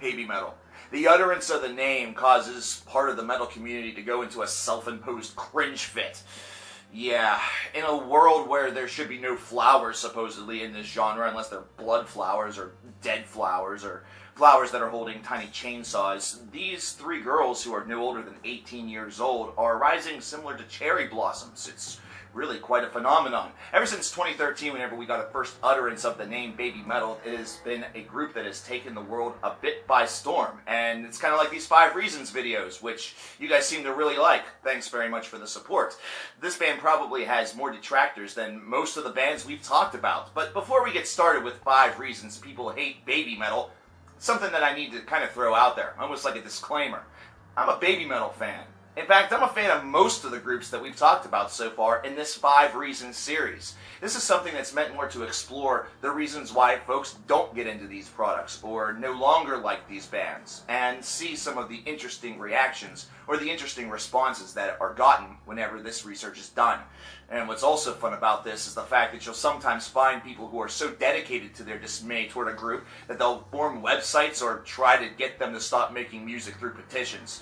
Babymetal. The utterance of the name causes part of the metal community to go into a self-imposed cringe fit. Yeah, in a world where there should be no flowers supposedly in this genre unless they're blood flowers or dead flowers or flowers that are holding tiny chainsaws, these three girls who are no older than 18 years old are rising similar to cherry blossoms. It's really quite a phenomenon. Ever since 2013, whenever we got a first utterance of the name Babymetal, it has been a group that has taken the world a bit by storm. And it's kind of like these 5 Reasons videos, which you guys seem to really like. Thanks very much for the support. This band probably has more detractors than most of the bands we've talked about. But before we get started with 5 Reasons People Hate Babymetal, something that I need to kind of throw out there, almost like a disclaimer. I'm a Babymetal fan. In fact, I'm a fan of most of the groups that we've talked about so far in this 5 Reasons series. This is something that's meant more to explore the reasons why folks don't get into these products or no longer like these bands, and see some of the interesting reactions or the interesting responses that are gotten whenever this research is done. And what's also fun about this is the fact that you'll sometimes find people who are so dedicated to their dismay toward a group that they'll form websites or try to get them to stop making music through petitions.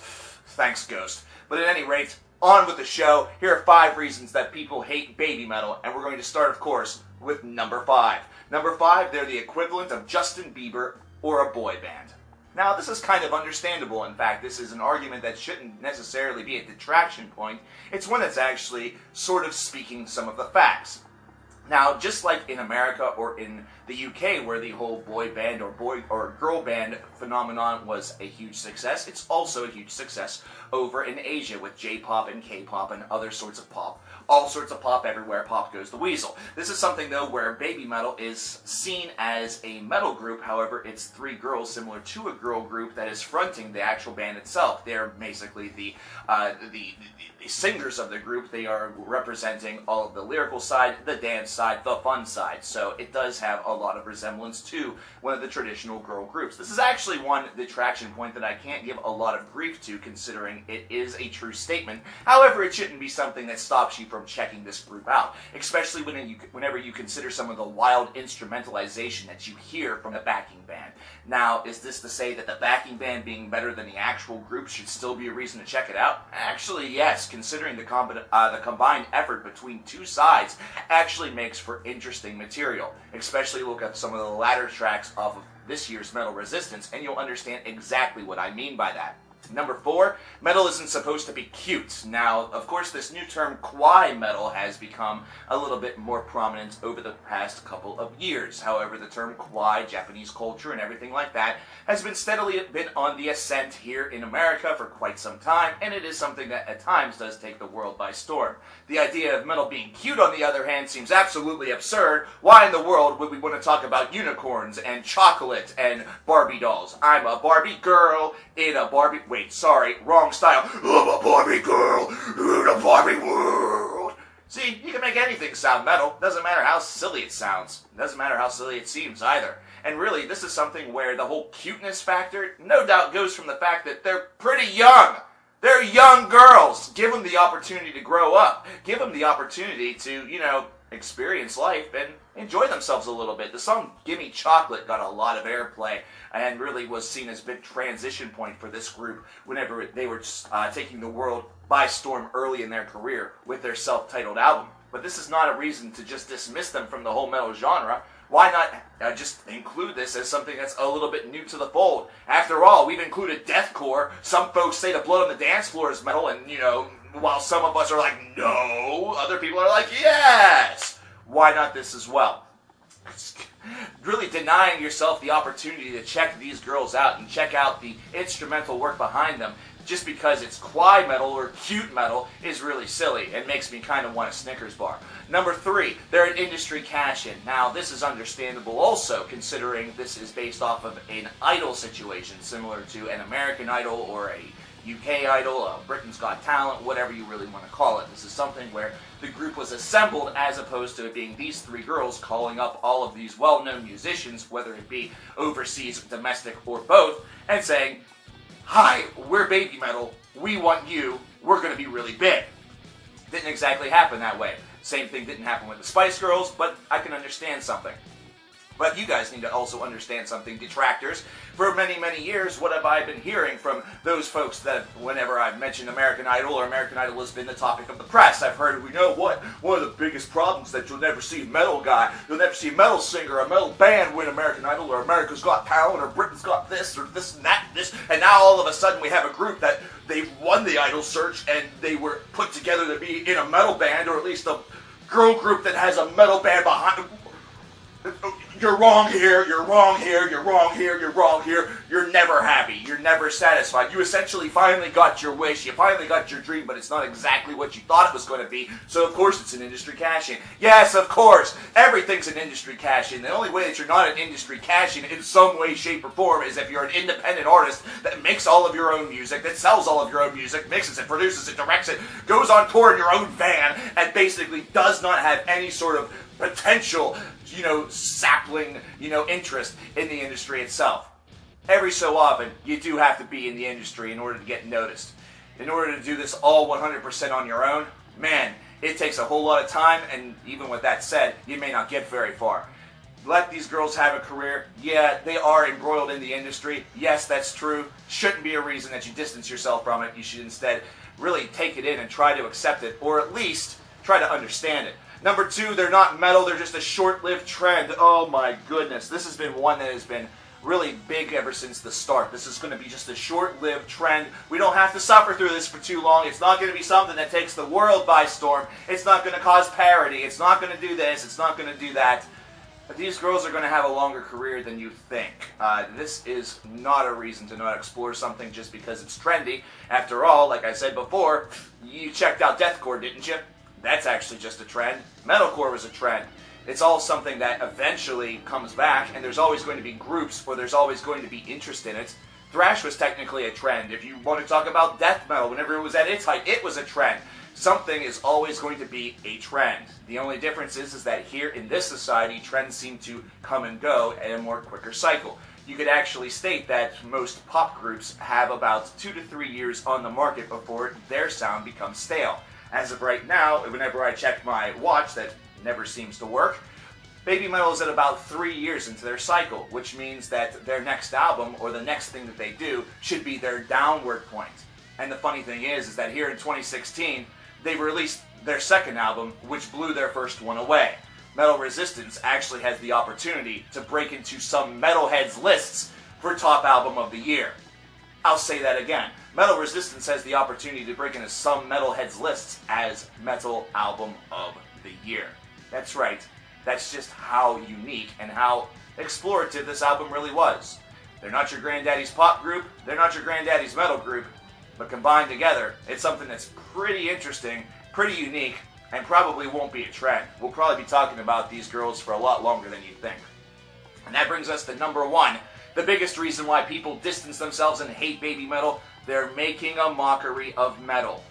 Thanks, Ghost. But at any rate, on with the show. Here are 5 reasons that people hate Babymetal, and we're going to start, of course, with number 5. Number 5, they're the equivalent of Justin Bieber or a boy band. Now, this is kind of understandable. In fact, this is an argument that shouldn't necessarily be a detraction point. It's one that's actually sort of speaking some of the facts. Now, just like in America or in the UK, where the whole boy band or boy or girl band phenomenon was a huge success, it's also a huge success over in Asia with J-pop and K-pop and other sorts of pop. All sorts of pop everywhere, pop goes the weasel. This is something, though, where Babymetal is seen as a metal group. However, it's 3 girls similar to a girl group that is fronting the actual band itself. They're basically the singers of the group. They are representing all of the lyrical side, the dance side, the fun side. So it does have a lot of resemblance to one of the traditional girl groups. This is actually one detraction point that I can't give a lot of grief to, considering it is a true statement. However, it shouldn't be something that stops you from checking this group out, especially whenever you consider some of the wild instrumentalization that you hear from the backing band. Now, is this to say that the backing band being better than the actual group should still be a reason to check it out? Actually, yes, considering the combined effort between 2 sides actually makes for interesting material. Especially look at some of the latter tracks off of this year's Metal Resistance, and you'll understand exactly what I mean by that. Number 4, metal isn't supposed to be cute. Now, of course, this new term kawaii metal has become a little bit more prominent over the past couple of years. However, the term kawaii, Japanese culture, and everything like that has been steadily on the ascent here in America for quite some time, and it is something that at times does take the world by storm. The idea of metal being cute, on the other hand, seems absolutely absurd. Why in the world would we want to talk about unicorns and chocolate and Barbie dolls? I'm a Barbie girl in a Barbie... Wait, sorry, wrong style. I'm a Barbie girl in a Barbie world. See, you can make anything sound metal. Doesn't matter how silly it sounds. Doesn't matter how silly it seems either. And really, this is something where the whole cuteness factor no doubt goes from the fact that they're pretty young. They're young girls. Give them the opportunity to grow up. Give them the opportunity to, experience life and enjoy themselves a little bit. The song Gimme Chocolate got a lot of airplay and really was seen as a big transition point for this group whenever they were taking the world by storm early in their career with their self-titled album. But this is not a reason to just dismiss them from the whole metal genre. Why not just include this as something that's a little bit new to the fold? After all, we've included deathcore. Some folks say the blood on the dance floor is metal, and, while some of us are like, no, other people are like, yes! Why not this as well? Really denying yourself the opportunity to check these girls out and check out the instrumental work behind them just because it's kawaii metal or cute metal is really silly and makes me kind of want a Snickers bar. Number 3, they're an industry cash-in. Now, this is understandable also, considering this is based off of an idol situation, similar to an American Idol or a UK Idol, Britain's Got Talent, whatever you really want to call it. This is something where the group was assembled as opposed to it being these 3 girls calling up all of these well-known musicians, whether it be overseas, domestic, or both, and saying, hi, we're Babymetal, we want you, we're going to be really big. Didn't exactly happen that way. Same thing didn't happen with the Spice Girls, but I can understand something. But you guys need to also understand something, detractors. For many, many years, what have I been hearing from those folks that whenever I've mentioned American Idol or American Idol has been the topic of the press, I've heard, you know what, one of the biggest problems that you'll never see a metal guy, you'll never see a metal singer, a metal band win American Idol or America's Got Talent or Britain's Got this or this and that and this, and now all of a sudden we have a group that they've won the Idol search and they were put together to be in a metal band, or at least a girl group that has a metal band behind them. You're wrong here, you're wrong here, you're wrong here, you're wrong here. You're never happy. You're never satisfied. You essentially finally got your wish. You finally got your dream, but it's not exactly what you thought it was going to be. So, of course, it's an industry cash-in. Yes, of course, everything's an industry cash-in. The only way that you're not an industry cash-in in some way, shape, or form is if you're an independent artist that makes all of your own music, that sells all of your own music, mixes it, produces it, directs it, goes on tour in your own van, and basically does not have any sort of potential, sapling, interest in the industry itself. Every so often, you do have to be in the industry in order to get noticed. In order to do this all 100% on your own, man, it takes a whole lot of time, and even with that said, you may not get very far. Let these girls have a career. Yeah, they are embroiled in the industry. Yes, that's true. Shouldn't be a reason that you distance yourself from it. You should instead really take it in and try to accept it, or at least try to understand it. Number two, they're not metal, they're just a short-lived trend. Oh my goodness, this has been one that has been really big ever since the start. This is going to be just a short-lived trend. We don't have to suffer through this for too long. It's not going to be something that takes the world by storm. It's not going to cause parody. It's not going to do this. It's not going to do that. But these girls are going to have a longer career than you think. This is not a reason to not explore something just because it's trendy. After all, like I said before, you checked out deathcore, didn't you? That's actually just a trend. Metalcore was a trend. It's all something that eventually comes back, and there's always going to be groups, or there's always going to be interest in it. Thrash was technically a trend. If you want to talk about death metal, whenever it was at its height, it was a trend. Something is always going to be a trend. The only difference is that here in this society, trends seem to come and go at a more quicker cycle. You could actually state that most pop groups have about 2 to 3 years on the market before their sound becomes stale. As of right now, whenever I check my watch, that never seems to work, Babymetal is at about 3 years into their cycle, which means that their next album, or the next thing that they do, should be their downward point. And the funny thing is that here in 2016, they released their second album, which blew their first one away. Metal Resistance actually has the opportunity to break into some metalheads' lists for Top Album of the Year. I'll say that again. Metal Resistance has the opportunity to break into some metalheads' lists as Metal Album of the Year. That's right. That's just how unique and how explorative this album really was. They're not your granddaddy's pop group, they're not your granddaddy's metal group, but combined together, it's something that's pretty interesting, pretty unique, and probably won't be a trend. We'll probably be talking about these girls for a lot longer than you think. And that brings us to number one. The biggest reason why people distance themselves and hate Babymetal, they're making a mockery of metal.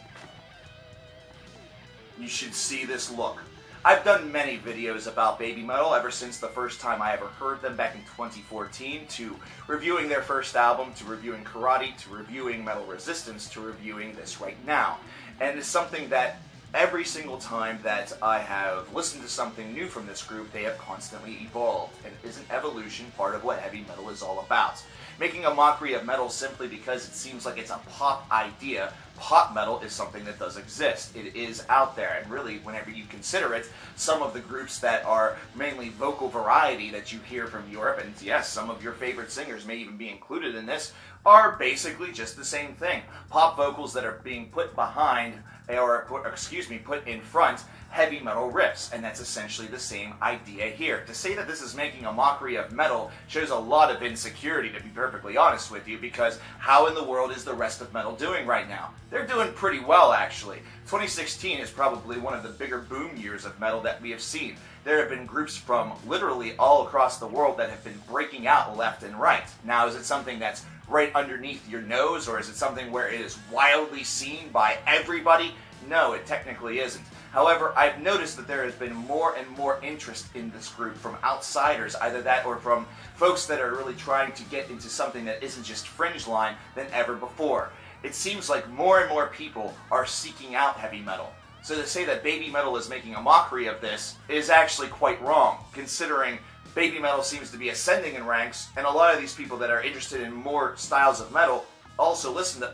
You should see this look. I've done many videos about Babymetal ever since the first time I ever heard them back in 2014, to reviewing their first album, to reviewing Karate, to reviewing Metal Resistance, to reviewing this right now. And it's something that every single time that I have listened to something new from this group, they have constantly evolved. And isn't evolution part of what heavy metal is all about? Making a mockery of metal simply because it seems like it's a pop idea. Pop metal is something that does exist. It is out there. And really, whenever you consider it, some of the groups that are mainly vocal variety that you hear from Europe, and yes, some of your favorite singers may even be included in this, are basically just the same thing. Pop vocals that are being put behind, or put in front, heavy metal riffs, and that's essentially the same idea here. To say that this is making a mockery of metal shows a lot of insecurity, to be perfectly honest with you, because how in the world is the rest of metal doing right now? They're doing pretty well, actually. 2016 is probably one of the bigger boom years of metal that we have seen. There have been groups from literally all across the world that have been breaking out left and right. Now, is it something that's right underneath your nose, or is it something where it is wildly seen by everybody? No, it technically isn't. However, I've noticed that there has been more and more interest in this group from outsiders, either that or from folks that are really trying to get into something that isn't just fringe line than ever before. It seems like more and more people are seeking out heavy metal. So to say that Babymetal is making a mockery of this is actually quite wrong, considering baby metal seems to be ascending in ranks, and a lot of these people that are interested in more styles of metal also listen to,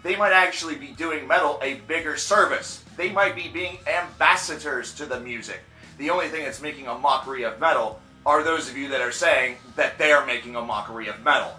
they might actually be doing metal a bigger service. They might be being ambassadors to the music. The only thing that's making a mockery of metal are those of you that are saying that they're making a mockery of metal.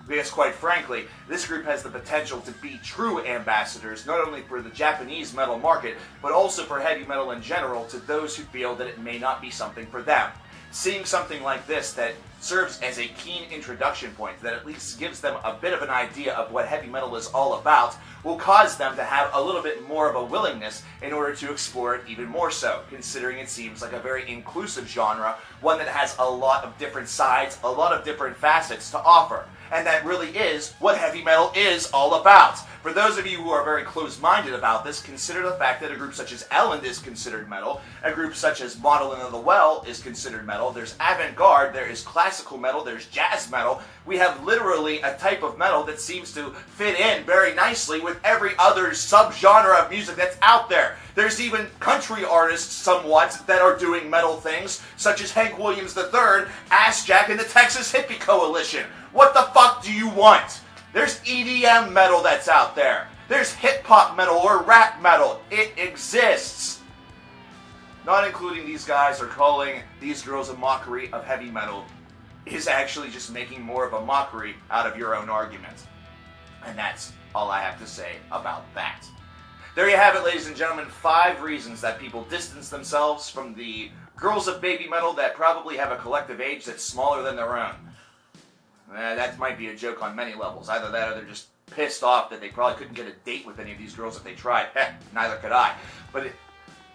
Because quite frankly, this group has the potential to be true ambassadors, not only for the Japanese metal market, but also for heavy metal in general to those who feel that it may not be something for them. Seeing something like this that serves as a keen introduction point, that at least gives them a bit of an idea of what heavy metal is all about, will cause them to have a little bit more of a willingness in order to explore it even more so, considering it seems like a very inclusive genre, one that has a lot of different sides, a lot of different facets to offer. And that really is what heavy metal is all about. For those of you who are very close-minded about this, consider the fact that a group such as Elland is considered metal, a group such as Modeling of the Well is considered metal, there's avant-garde, there is classical metal, there's jazz metal. We have literally a type of metal that seems to fit in very nicely with every other subgenre of music that's out there. There's even country artists somewhat that are doing metal things, such as Hank Williams III, Ass Jack, and the Texas Hippie Coalition. What the fuck do you want? There's EDM metal that's out there. There's hip-hop metal or rap metal. It exists. Not including these guys or calling these girls a mockery of heavy metal is actually just making more of a mockery out of your own argument. And that's all I have to say about that. There you have it, ladies and gentlemen. 5 reasons that people distance themselves from the girls of baby metal that probably have a collective age that's smaller than their own. That might be a joke on many levels. Either that or they're just pissed off that they probably couldn't get a date with any of these girls if they tried. Heck, neither could I. But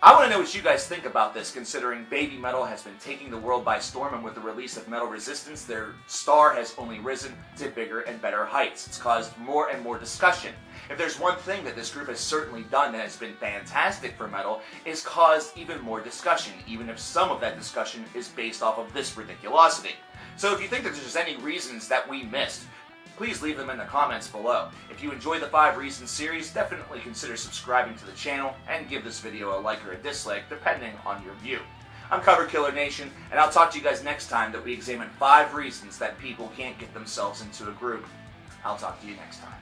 I want to know what you guys think about this, considering baby metal has been taking the world by storm, and with the release of Metal Resistance, their star has only risen to bigger and better heights. It's caused more and more discussion. If there's one thing that this group has certainly done that has been fantastic for metal, is caused even more discussion, even if some of that discussion is based off of this ridiculosity. So if you think that there's any reasons that we missed, please leave them in the comments below. If you enjoy the 5 Reasons series, definitely consider subscribing to the channel and give this video a like or a dislike, depending on your view. I'm coverkillernation, and I'll talk to you guys next time that we examine 5 reasons that people can't get themselves into a group. I'll talk to you next time.